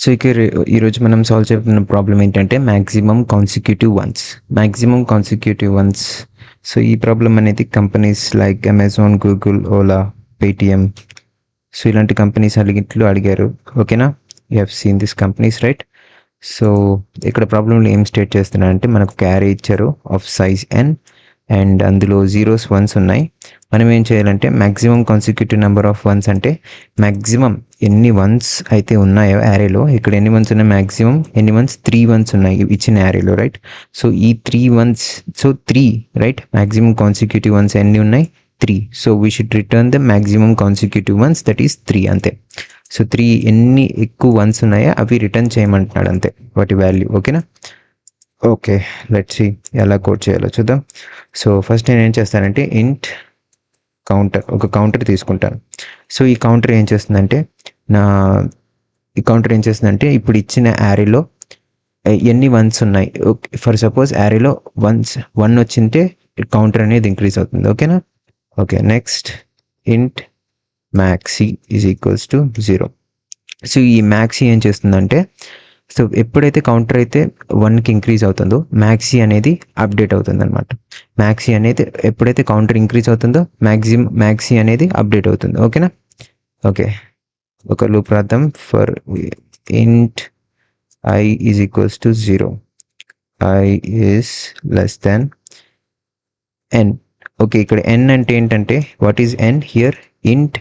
So ఇక ఈరోజు మనం సాల్వ్ చేస్తున్న ప్రాబ్లం ఏంటంటే maximum consecutive once. Maximum consecutive once. So ఈ ప్రాబ్లం అనేది companies like Amazon, Google, Ola, Paytm, so ఇలాంటి కంపెనీస్ అడిగారు. ఓకేనా, you have seen this companies, right? So ఇక్కడ ప్రాబ్లంలో ఏం స్టేట్ చేస్తున్నారంటే మనకు క్యారీ ఇచ్చారు ఆఫ్ సైజ్ ఎన్ అండ్ అందులో జీరోస్ వన్స్ ఉన్నాయి. మనం ఏం చేయాలంటే maximum consecutive number of once అంటే మ్యాక్సిమం ఎన్ని వన్స్ అయితే ఉన్నాయో యారేలో, ఇక్కడ ఎన్ని వన్స్ ఉన్నాయి, మ్యాక్సిమం ఎన్ని వన్స్, 3 వన్స్ ఉన్నాయి ఇచ్చిన యారేలో, రైట్? సో ఈ 3 once, so 3, right? Maximum consecutive once ఎన్ని ఉన్నాయి, 3. So we should return the maximum consecutive once, that is 3, అంతే. సో 3 ఎన్ని ఎక్కువ వన్స్ ఉన్నాయో అవి రిటర్న్ చేయమంటున్నాడు, అంతే, వాటి వాల్యూ. ఓకేనా? ఓకే, లెట్స్ సీ ఎలా కోడ్ చేయాలో చూద్దాం. సో ఫస్ట్ నేను ఏం చేస్తానంటే ఇంట్ కౌంటర్, ఒక కౌంటర్ తీసుకుంటాను. సో ఈ కౌంటర్ ఏం చేస్తుందంటే ఇప్పుడు ఇచ్చిన యారీలో ఎన్ని వన్స్ ఉన్నాయి, ఓకే, ఫర్ సపోజ్ యారీలో వన్స్ 1 వచ్చింటే కౌంటర్ అనేది ఇంక్రీజ్ అవుతుంది. ఓకేనా? ఓకే, నెక్స్ట్ ఇంట్ maxi is equals to 0. So ఈ మ్యాక్సీ ఏం చేస్తుందంటే, సో ఎప్పుడైతే కౌంటర్ అయితే 1కి ఇంక్రీజ్ అవుతుందో మ్యాక్సీ అనేది అప్డేట్ అవుతుంది అనమాట. మ్యాక్సీ అనేది ఎప్పుడైతే కౌంటర్ ఇంక్రీజ్ అవుతుందో మ్యాక్సీ అనేది అప్డేట్ అవుతుంది. ఓకేనా? ఓకే, ఒక లూప్ రాద్దాం. For int i is equals to 0, i is less than n. Okay, ఇక్కడ ఎన్ అంటే ఏంటంటే, what is n here? Int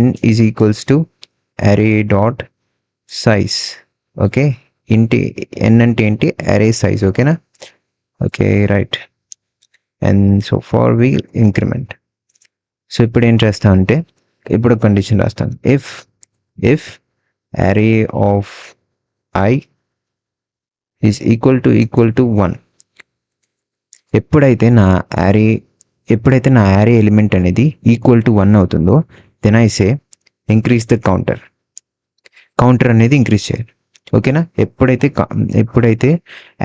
n is equals to array dot size. Okay, ఇంటి n అంటే ఏంటి? array size. ఓకేనా? Okay, right. And so far we increment. So ఇప్పుడు ఏం చేస్తా అంటే, ఇప్పుడు కండిషన్ రాస్తాను. If array of i is equal to 1, ఎప్పుడైతే నా యారీ ఎలిమెంట్ అనేది ఈక్వల్ టు 1 అవుతుందో, then I say increase the counter అనేది ఇంక్రీజ్ చేయాలి. ఓకేనా? ఎప్పుడైతే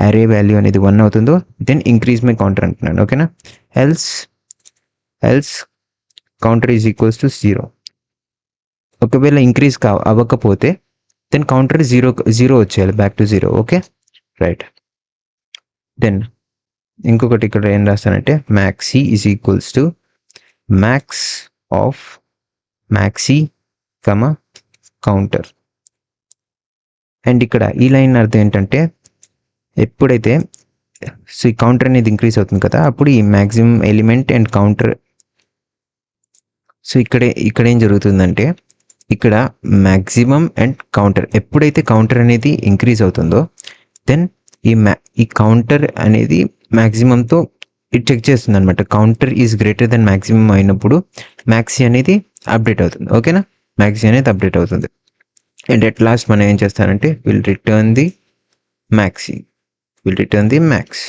యారీ వాల్యూ అనేది 1 అవుతుందో దెన్ ఇంక్రీజ్ మై కౌంటర్ అంటున్నాను. ఓకేనా? Else counter is equals to 0. ఒకవేళ ఇంక్రీజ్ అవ్వకపోతే దెన్ కౌంటర్ 0 వచ్చేయాలి, back to 0. Okay, right. Then ఇంకొకటి ఇక్కడ ఏం రాస్తానంటే maxi is equals to max of maxi counter. And ఇక్కడ ఈ లైన్ అర్థం ఏంటంటే, ఎప్పుడైతే సో ఈ కౌంటర్ అనేది ఇంక్రీజ్ అవుతుంది కదా, అప్పుడు ఈ maximum element and counter. So ఇక్కడ ఏం జరుగుతుందంటే, ఇక్కడ మ్యాక్సిమం అండ్ కౌంటర్, ఎప్పుడైతే కౌంటర్ అనేది ఇంక్రీజ్ అవుతుందో దెన్ ఈ కౌంటర్ అనేది మ్యాక్సిమంతో ఇది చెక్ చేస్తుంది అనమాట. Counter is greater than maximum అయినప్పుడు మ్యాక్సీ అనేది అప్డేట్ అవుతుంది. ఓకేనా? మ్యాక్సీ అనేది అప్డేట్ అవుతుంది. అండ్ ఎట్ లాస్ట్ మనం ఏం చేస్తానంటే will return the max.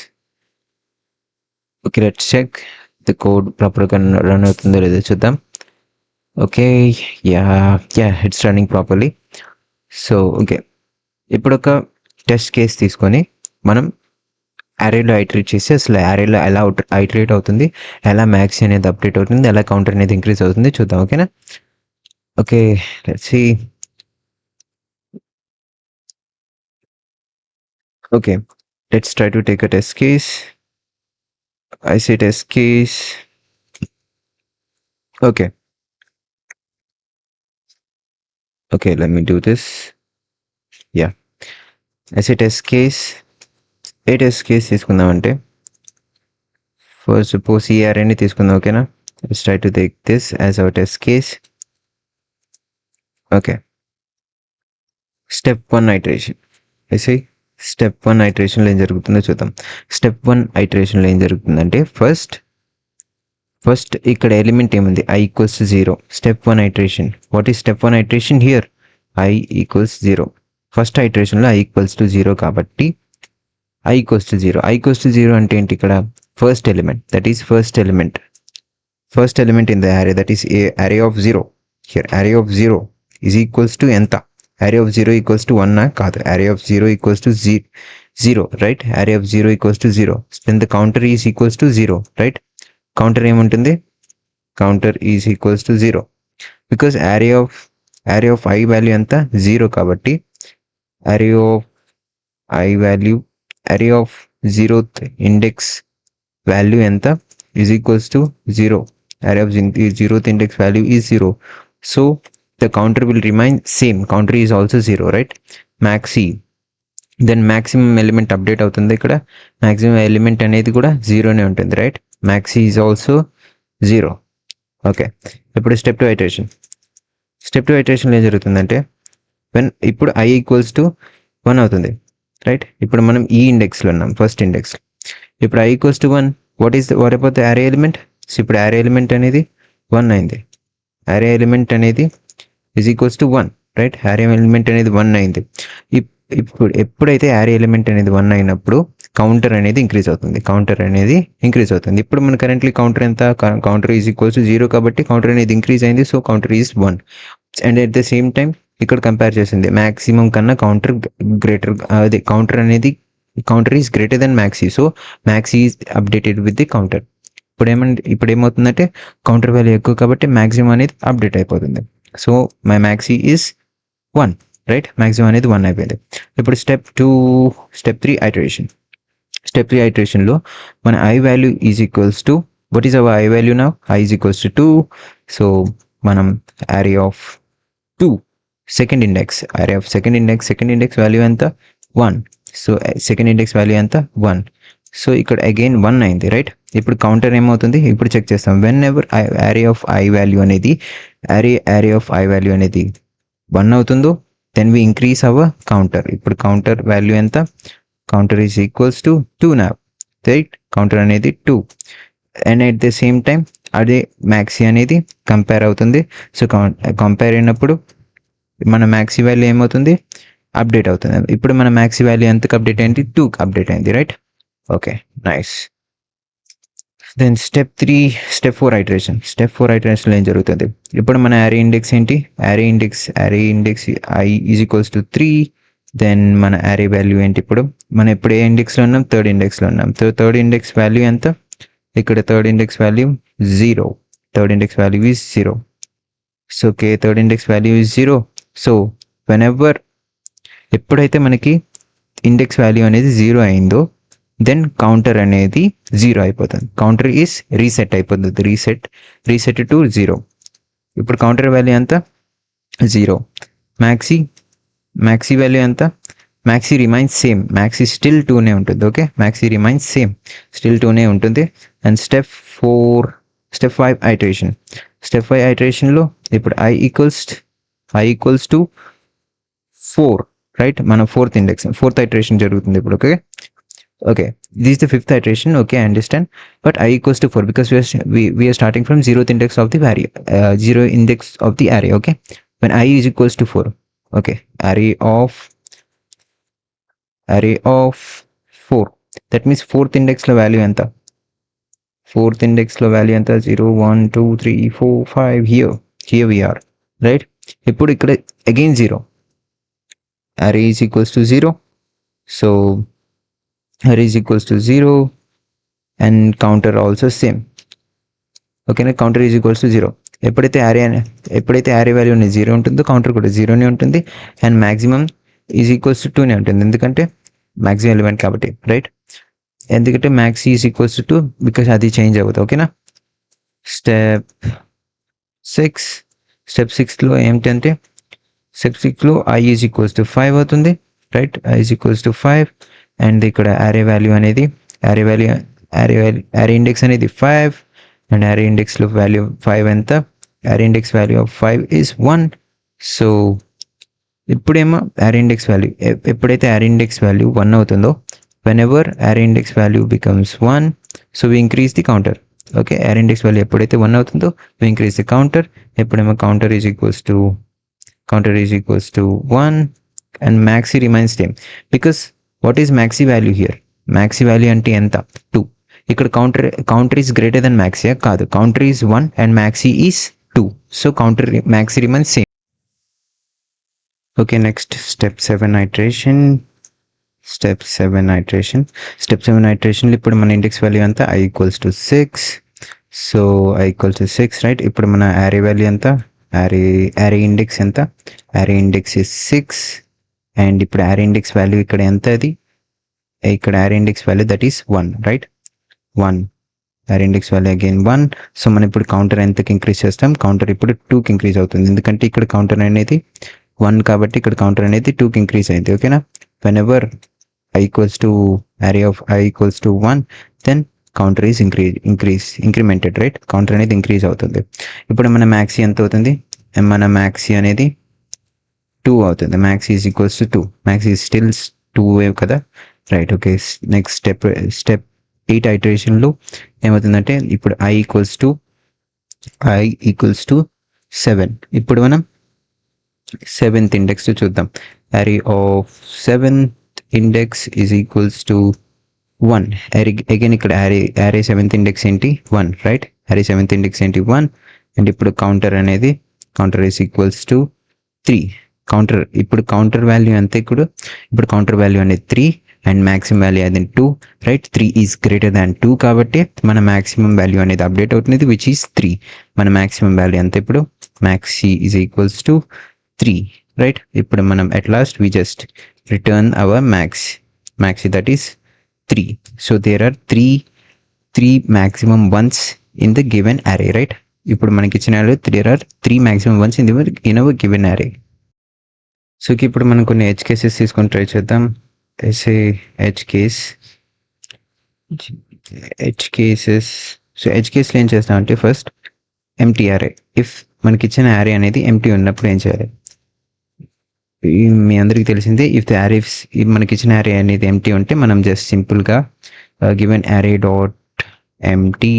Okay, let's check the code ప్రాపర్గా రన్ అవుతుందో లేదో చూద్దాం. Okay, ya it's running properly. So okay, ఇప్పుడు ఒక టెస్ట్ కేస్ తీసుకొని మనం అరేలో ఐటరేట్ చేసి అసలు అరేలో ఎలా ఐటరేట్ అవుతుంది, ఎలా మ్యాక్సీ అనేది అప్డేట్ అవుతుంది, ఎలా కౌంటర్ అనేది ఇంక్రీజ్ అవుతుంది చూద్దాం. ఓకేనా? Okay, let's see. Okay, let's try to take a test case. I say test case. Okay, let me do this. Yeah, I say test case. ఏ టెస్ట్ కేస్ తీసుకుందామంటే, first suppose ఈ అరేని తీసుకుందాం. ఓకేనా? let's try to take this as our test case. Okay, step 1 iteration. I say step 1 ఐటరేషన్లో ఏం జరుగుతుందో చూద్దాం. Step 1 ఐటరేషన్లో ఏం జరుగుతుందంటే, ఫస్ట్ ఇక్కడ ఎలిమెంట్ ఏముంది, i equals to 0. Step 1 iteration. What is step 1 iteration here? i equals 0. First ఐటరేషన్లో i equals to 0 కాబట్టి i equals to 0. i equals to 0 అంటే ఏంటి? ఇక్కడ first element, that is first element in the array, that is array of 0. Here array of 0 is equals to ఎంత? array of 0 equals to 1 కాదు, array of 0 equals to 0, right? array of 0 equals to 0. Then the counter is equals to 0, right? Counter ఏముంటుంది? Counter is equals to 0 because array of array of I value ఎంత 0 కాబట్టి array of I value array of 0th index value ఎంత is equals to 0. Array of 0th index value is 0. So the counter will remain same. Counter is also 0, right? Maxi. Then maximum element update అవుతుంది ఇక్కడ. Maximum element అనేది కూడా 0నే ఉంటుంది, right? Maxi is also 0. Okay, ఇప్పుడు step 2 iteration. Step 2 ఐటరేషన్లో ఏం జరుగుతుందంటే ఇప్పుడు I ఈక్వల్స్ టు 1 అవుతుంది, రైట్? ఇప్పుడు మనం ఈ ఇండెక్స్లో ఉన్నాం, ఫస్ట్ ఇండెక్స్. ఇప్పుడు I equals to 1, what about the అరే ఎలిమెంట్? సో ఇప్పుడు అరే ఎలిమెంట్ అనేది 1 అయింది. అరే ఎలిమెంట్ అనేది ఈజ్ ఈక్వల్స్ టు 1, రైట్? అరే ఎలిమెంట్ అనేది 1 అయింది. ఇప్పుడు ఎప్పుడైతే అరే ఎలిమెంట్ అనేది 1 అయినప్పుడు కౌంటర్ అనేది ఇంక్రీజ్ అవుతుంది. ఇప్పుడు మన కరెంట్లీ కౌంటర్ ఎంత? కౌంటర్ ఈజ్ ఈక్వల్స్ టు 0 కాబట్టి కౌంటర్ అనేది ఇంక్రీజ్ అయింది. So counter is 1. And at the same time ఇక్కడ కంపేర్ చేసింది మ్యాక్సిమం కన్నా కౌంటర్ గ్రేటర్, అదే counter is greater than maxi. So maxi is updated with the counter. ఇప్పుడు ఏమవుతుందంటే కౌంటర్ వాల్యూ ఎక్కువ కాబట్టి మ్యాక్సిమం అనేది అప్డేట్ అయిపోతుంది. So my maxi is 1, right? Maximum అనేది 1 అయిపోయింది. ఇప్పుడు స్టెప్ 3 ఐటరేషన్. స్టెప్ 3 ఐటరేషన్లో మన I value is equals to, what is our I value now? I is equals to 2. So మనం అరే ఆఫ్ 2 సెకండ్ ఇండెక్స్ వాల్యూ ఎంత? 1. So second index value ఎంత? 1. So ఇక్కడ again 1 అయింది, రైట్? ఇప్పుడు కౌంటర్ ఏమవుతుంది? ఇప్పుడు చెక్ చేస్తాం. Whenever array of i value అనేది 1 అవుతుందో then we increase our counter. ఇప్పుడు కౌంటర్ వాల్యూ ఎంత? Counter is equals to 2 now, right? Counter అనేది 2. And at the same time అదే మ్యాక్సీ అనేది కంపేర్ అవుతుంది. సో కంపేర్ అయినప్పుడు మన మ్యాక్సీ వాల్యూ ఏమవుతుంది? అప్డేట్ అవుతుంది. ఇప్పుడు మన మ్యాక్సీ వాల్యూ ఎంతకు అప్డేట్ అయింది? 2కి అప్డేట్ అయింది, right? Okay, nice. Then step 4 iteration. Step 4 ఐటరేషన్లో ఏం జరుగుతుంది? ఇప్పుడు మన అరే ఇండెక్స్ ఏంటి? Array index I is equals to 3. దెన్ మన అరే వాల్యూ ఏంటి? ఇప్పుడు మనం ఎప్పుడు ఏ ఇండెక్స్లో ఉన్నాం? థర్డ్ ఇండెక్స్లో ఉన్నాం. థర్డ్ ఇండెక్స్ వాల్యూ ఎంత? ఇక్కడ third index value 0. Third index value is 0. So okay, third index value is 0. So ఎప్పుడైతే మనకి ఇండెక్స్ వాల్యూ అనేది 0 అయిందో దెన్ కౌంటర్ అనేది 0 అయిపోతుంది. కౌంటర్ ఈజ్ రీసెట్ అయిపోతుంది. Reset to 0. ఇప్పుడు కౌంటర్ వాల్యూ ఎంత? 0. మ్యాక్సీ వాల్యూ ఎంత? Maxi remains same. Maxi still 2నే ఉంటుంది. Okay, maxi remains same, still 2నే ఉంటుంది. And step 5 iteration. స్టెప్ 5 ఐటరేషన్లో ఇప్పుడు I ఈక్వల్స్ టు 4, రైట్? మన ఫోర్త్ ఐటరేషన్ జరుగుతుంది ఇప్పుడు. Okay, this is the 5th iteration. Okay, I understand. But I equals to 4 because we are starting from 0th index of the array. Okay, when I is equals to 4. Okay, array of 4. That means 4th index lo value enta? 4th index lo value enta? 0, 1, 2, 3, 4, 5. Here we are, right? ఇప్పుడు ఇక్కడ again 0. Array is equals to 0. So array is equals to 0 and counter also same. Okay, na counter is equals to 0. ఎప్పుడైతే అరే value అనేది 0 ఉంటుందో counter కూడా 0నే ఉంటుంది. And maximum is equals to 2నే ఉంటుంది, ఎందుకంటే మ్యాక్సిమం ఎలిమెంట్ కాబట్టి, రైట్? ఎందుకంటే maxi is equals to 2 because అది చేంజ్ అవుతుంది. ఓకేనా? స్టెప్ 6లో ఏమిటంటే స్టెప్ 6లో I ఈజ్ ఈక్వల్స్ టు 5 అవుతుంది, right? I is equals to 5. And ఇక్కడ అరే వాల్యూ అనేది అరే ఇండెక్స్ అనేది 5. అండ్ అరే ఇండెక్స్లో వాల్యూ 5 ఎంత? అరే index value of 5 is 1. So ఇప్పుడేమో ఎప్పుడైతే అరే ఇండెక్స్ వాల్యూ 1 అవుతుందో whenever array index value becomes 1, so we increase the counter. Okay, array index value ఎప్పుడైతే 1 అవుతుందో we increase the counter. ఎప్పుడేమో counter is equals to 1 and maxi remains same. Because what is maxi value here? Maxi value అంటే ఎంత? 2. ఇక్కడ counter is greater than maxi కాదు, counter is 1 and maxi is 2. So maxi remains same. Okay, next step 7 iteration. Step 7 iteration ఇప్పుడు మన index value ఎంత? I equals to 6. So I equals to 6, right? ఇప్పుడు మన array value ఎంత? Yaari index ఎంత, Yaari index is 6 and ఇప్పుడు Yaari index value ఇక్కడ ఎంత, అది ఇక్కడ Yaari index value that is 1 right, 1 Yaari index value again 1. So మనం ఇప్పుడు కౌంటర్ ఎంతకి ఇంక్రీజ్ చేస్తాం, కౌంటర్ ఇప్పుడు 2కి ఇంక్రీజ్ అవుతుంది, ఎందుకంటే ఇక్కడ కౌంటర్ అనేది 1 కాబట్టి ఇక్కడ కౌంటర్ అనేది 2కి ఇంక్రీజ్ అయింది. ఓకేనా, when ever I equals to array of I equals to 1 then counter is incremented right, counter అనేది ఇంక్రీజ్ అవుతుంది. ఇప్పుడు మన మ్యాక్సీ ఎంత అవుతుంది, మన మ్యాక్సీ అనేది 2 అవుతుంది, maxi is equals to 2, maxi is still 2 wave కదా రైట్. ఓకే, నెక్స్ట్ స్టెప్ 8 ఐటరేషన్లో ఏమవుతుందంటే ఇప్పుడు I equals to 7. ఇప్పుడు మనం 7th ఇండెక్స్ చూద్దాం, array of 7th index is equals to 1. Again ఇక్కడ array 7th index ఏంటి 1 రైట్, array 7th index ఏంటి 1 and ఇప్పుడు కౌంటర్ is equals to 3. ఇప్పుడు కౌంటర్ వాల్యూ ఎంత, ఇప్పుడు కౌంటర్ వాల్యూ అనేది 3 అండ్ మ్యాక్సిమం వాల్యూ అనేది 2 రైట్, 3 ఈజ్ గ్రేటర్ దాన్ 2 కాబట్టి మన మ్యాక్సిమం వాల్యూ అనేది అప్డేట్ అవుతుంది విచ్ ఈస్ 3. మన మ్యాక్సిమం వాల్యూ ఎంత, ఇప్పుడు maxi is equals to 3 right. ఇప్పుడు మనం at last we just return our maxi that is 3. So there are three maximum ones in the given array right. ఇప్పుడు మనకి ఇచ్చిన there are 3 maximum ones in our given array. So ఇప్పుడు మనం కొన్ని edge cases తీసుకొని try చేద్దాం. edge cases. So edge case లో ఏం చేస్తామంటే ఫస్ట్ empty array. ఇఫ్ మనకి ఇచ్చిన array అనేది empty ఉన్నప్పుడు ఏం చేయాలి, మీ అందరికి తెలిసిందే, ఇఫ్ ద array మనకి ఇచ్చిన array అనేది empty ఉంటే మనం జస్ట్ సింపుల్గా given array dot empty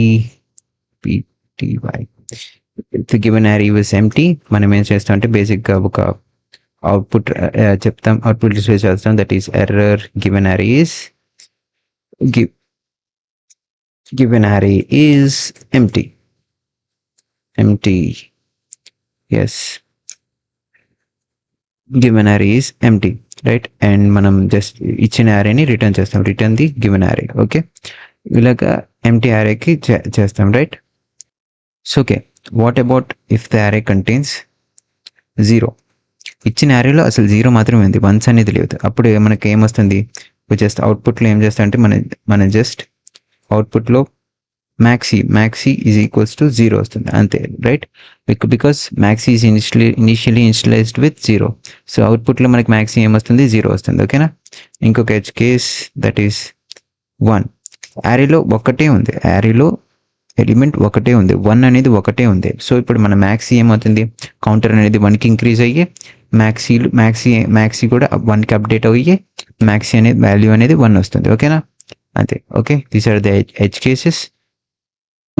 pty, if the given array was empty మనం ఏం చేస్తాం అంటే బేసిక్గా ఒక అవుట్పుట్ చెప్తాం, అవుట్పుట్ డిస్ప్లే చేస్తాం, that is error given array is empty. Yes, given array is empty right, and మనం జస్ట్ ఇచ్చిన arrayని రిటర్న్ చేస్తాం, return the given array. Okay, ఇలాగా empty arrayకి చేస్తాం right. So okay, what about if the array contains 0? ఇచ్చిన arrayలో అసలు 0 మాత్రమే ఉంది, 1s అనేది లేదు, అప్పుడు మనకి ఏమొస్తుంది, జస్ట్ అవుట్పుట్లో ఏం చేస్తాం అంటే మన జస్ట్ అవుట్పుట్లో maxi is equals to 0 వస్తుంది అంతే right, because maxi is initially initialized with 0. So అవుట్పుట్లో మనకి maxi ఏమొస్తుంది 0 వస్తుంది. ఓకేనా, ఇంకొక edge case దట్ ఈస్ 1. arrayలో ఒకటే ఉంది, arrayలో ఎలిమెంట్ ఒకటే ఉంది, 1 అనేది ఒకటే ఉంది. సో ఇప్పుడు మన maxi ఏమవుతుంది, కౌంటర్ అనేది 1కి ఇంక్రీజ్ అయ్యి maxi కూడా 1కి అప్డేట్ అయ్యి maxi అనేది వాల్యూ అనేది 1 వస్తుంది. ఓకేనా, అంతే. Okay, these are the edge cases.